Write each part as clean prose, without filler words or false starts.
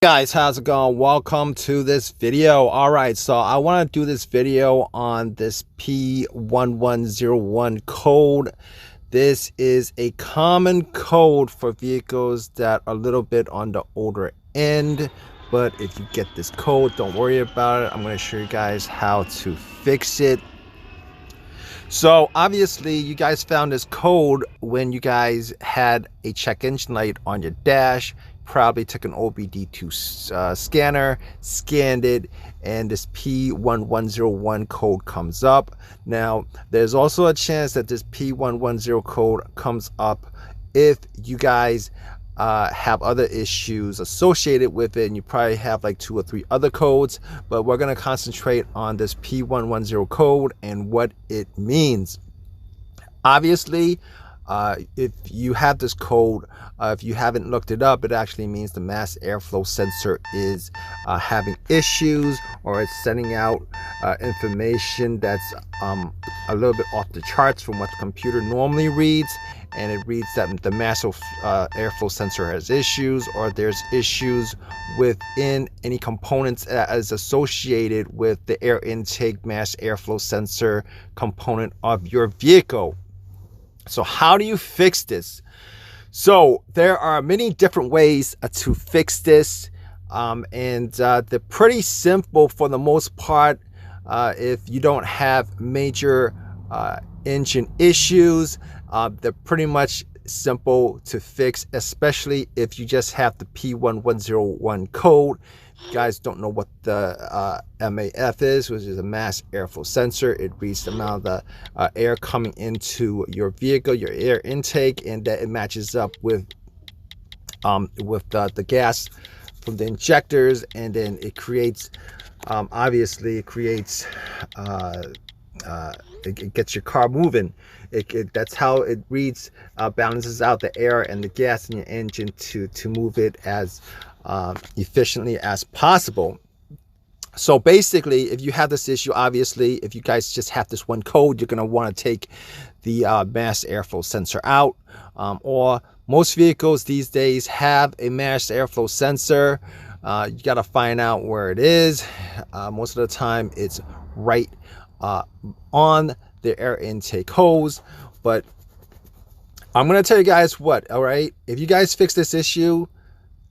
Guys, how's it going? Welcome to this video. All right, so I want to do this video on this P1101 code. This is a common code for vehicles that are a little bit on the older end, but if you get this code, don't worry about it. I'm going to show you guys how to fix it. So obviously you guys found this code when you guys had a check engine light on your dash, probably took an OBD2 scanner, scanned it, and this P1101 code comes up. Now there's also a chance that this P110 code comes up if you guys have other issues associated with it, and you probably have like 2 or 3 other codes, but we're going to concentrate on this P110 code and what it means. Obviously, if you have this code, if you haven't looked it up, it actually means the mass airflow sensor is having issues, or it's sending out information that's a little bit off the charts from what the computer normally reads, and it reads that the mass airflow sensor has issues, or there's issues within any components as associated with the air intake mass airflow sensor component of your vehicle. So how do you fix this? So there are many different ways to fix this, and they're pretty simple for the most part. If you don't have major engine issues, they're pretty much simple to fix, especially if you just have the P1101 code. You guys don't know what the MAF is, which is a mass airflow sensor. It reads the amount of the air coming into your vehicle, your air intake, and that it matches up with the gas from the injectors, and then it creates obviously it creates it gets your car moving. That's how it reads, balances out the air and the gas in your engine to move it as efficiently as possible. So basically, if you have this issue, obviously, if you guys just have this one code, you're going to want to take the mass airflow sensor out, or most vehicles these days have a mass airflow sensor. You got to find out where it is. Most of the time it's right on the air intake hose, but I'm going to tell you guys what, all right, if you guys fix this issue,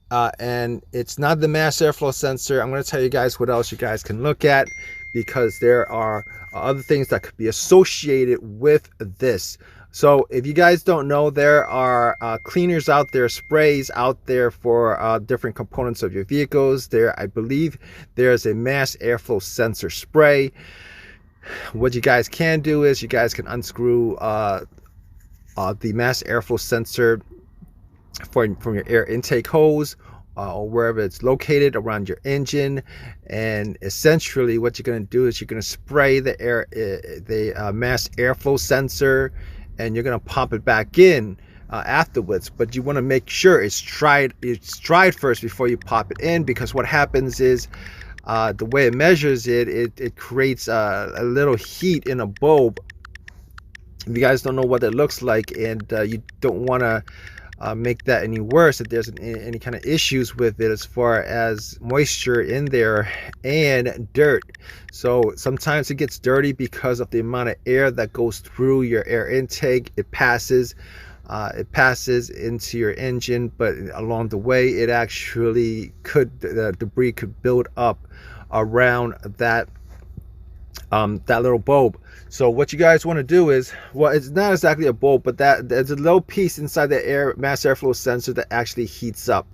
and it's not the mass airflow sensor, I'm going to tell you guys what else you guys can look at, because there are other things that could be associated with this. So if you guys don't know, there are cleaners out there, sprays out there for different components of your vehicles. I believe there's a mass airflow sensor spray. What you guys can do is you guys can unscrew the mass airflow sensor from your air intake hose, or wherever it's located around your engine, and essentially what you're going to do is you're going to spray the mass airflow sensor, and you're going to pump it back in afterwards. But you want to make sure it's dried first before you pop it in, because what happens is the way it measures it creates a little heat in a bulb. If you guys don't know what it looks like, and you don't want to make that any worse, if there's any kind of issues with it as far as moisture in there and dirt. So sometimes it gets dirty because of the amount of air that goes through your air intake. It passes into your engine, but along the way it actually the debris could build up around that little bulb. So what you guys want to do is, well, it's not exactly a bulb, but there's a little piece inside the mass airflow sensor that actually heats up.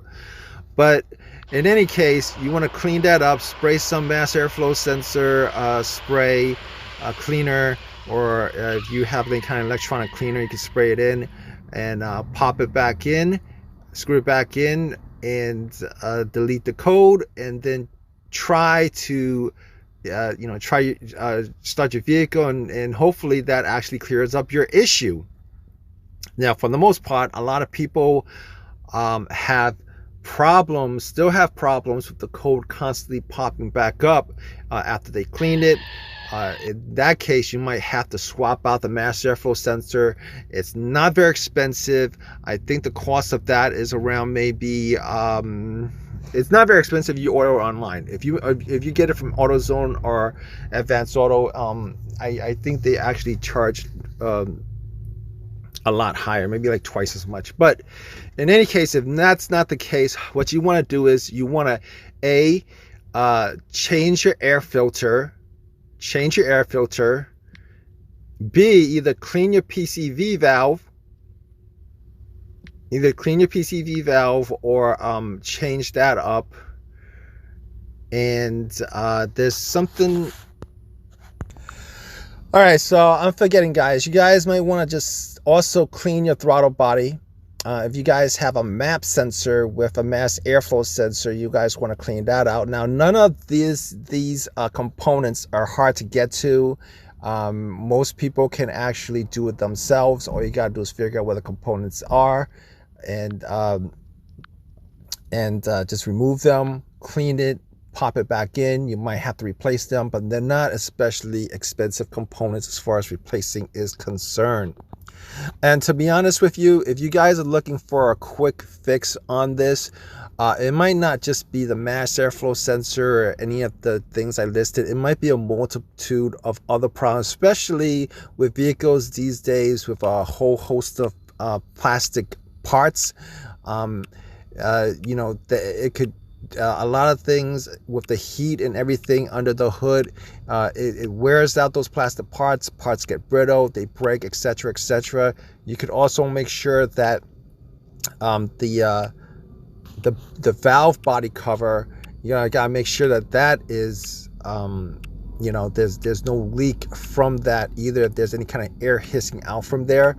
But in any case, you want to clean that up, spray some mass airflow sensor spray cleaner, or if you have any kind of electronic cleaner, you can spray it in and pop it back in, screw it back in, and delete the code, and then try to start your vehicle, and hopefully that actually clears up your issue. Now, for the most part, a lot of people still have problems with the code constantly popping back up after they cleaned it. In that case, you might have to swap out the mass airflow sensor. It's not very expensive. I think the cost of that is around maybe it's not very expensive. You order online. If you get it from AutoZone or Advanced Auto, I think they actually charge a lot higher, maybe like twice as much. But in any case, if that's not the case, what you want to do is you want to change your air filter. B, either clean your PCV valve. Or change that up. And there's something. All right, so I'm forgetting, guys. You guys might want to just also clean your throttle body. If you guys have a map sensor with a mass airflow sensor, you guys want to clean that out. Now, none of these components are hard to get to. Most people can actually do it themselves. All you got to do is figure out where the components are and just remove them, clean it, pop it back in. You might have to replace them, but they're not especially expensive components as far as replacing is concerned. And to be honest with you, if you guys are looking for a quick fix on this, it might not just be the mass airflow sensor or any of the things I listed. It might be a multitude of other problems, especially with vehicles these days with a whole host of plastic parts. You know, it could a lot of things with the heat and everything under the hood, it wears out those plastic parts get brittle, they break, etc., etc. You could also make sure that the valve body cover, you gotta make sure that is you know, there's no leak from that either, if there's any kind of air hissing out from there.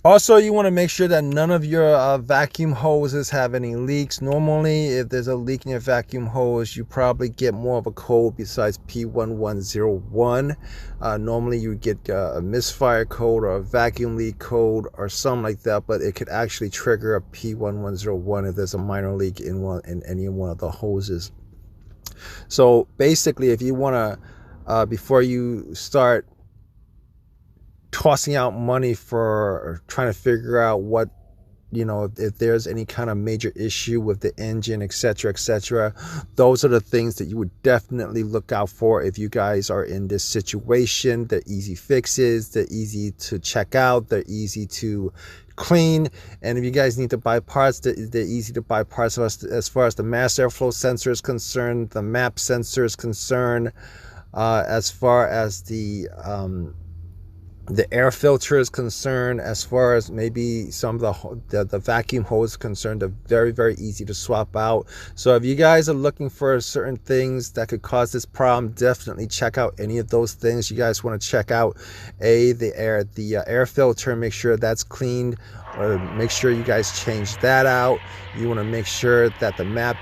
Also, you want to make sure that none of your vacuum hoses have any leaks. Normally, if there's a leak in your vacuum hose, you probably get more of a code besides P1101. Normally, you get a misfire code or a vacuum leak code or something like that, but it could actually trigger a P1101 if there's a minor leak in any one of the hoses. So basically, if you want to, before you start tossing out money for trying to figure out what, you know, if there's any kind of major issue with the engine, etc., etc., those are the things that you would definitely look out for if you guys are in this situation. They're easy fixes, they're easy to check out, they're easy to clean, and if you guys need to buy parts, they're easy to buy parts. As far as the mass airflow sensor is concerned, the map sensor is concerned, as far as the air filter is concerned, as far as maybe some of the vacuum hose is concerned, they're very, very easy to swap out. So if you guys are looking for certain things that could cause this problem, definitely check out any of those things. You guys want to check out the air filter, make sure that's cleaned, or make sure you guys change that out. You want to make sure that the mass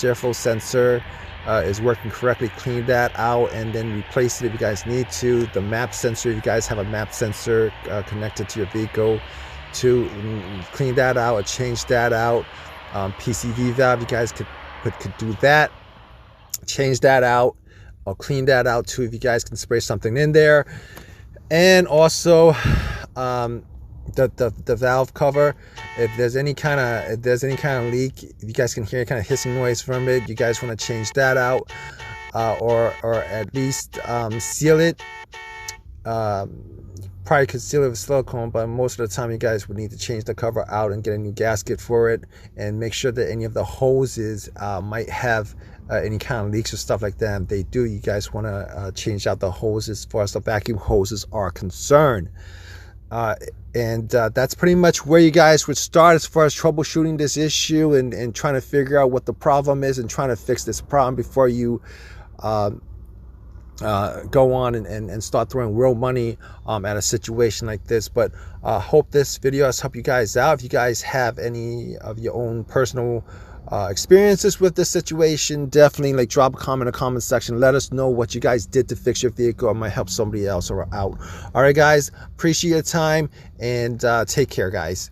airflow sensor is working correctly, clean that out, and then replace it if you guys need to. The map sensor, if you guys have a map sensor connected to your vehicle, to clean that out or change that out. PCV valve, you guys could do that, change that out or clean that out too if you guys can spray something in there. And also the valve cover, if there's any kind of leak, if you guys can hear kind of hissing noise from it, you guys want to change that out, or at least seal it. Probably could seal it with silicone, but most of the time you guys would need to change the cover out and get a new gasket for it, and make sure that any of the hoses might have any kind of leaks or stuff like that. If they do, you guys want to change out the hoses as far as the vacuum hoses are concerned. And that's pretty much where you guys would start as far as troubleshooting this issue and trying to figure out what the problem is and trying to fix this problem before you go on and start throwing real money at a situation like this. But hope this video has helped you guys out. If you guys have any of your own personal experiences with this situation, definitely drop a comment in the comment section. Let us know what you guys did to fix your vehicle. It might help somebody else out. All right, guys, appreciate your time, and take care, guys.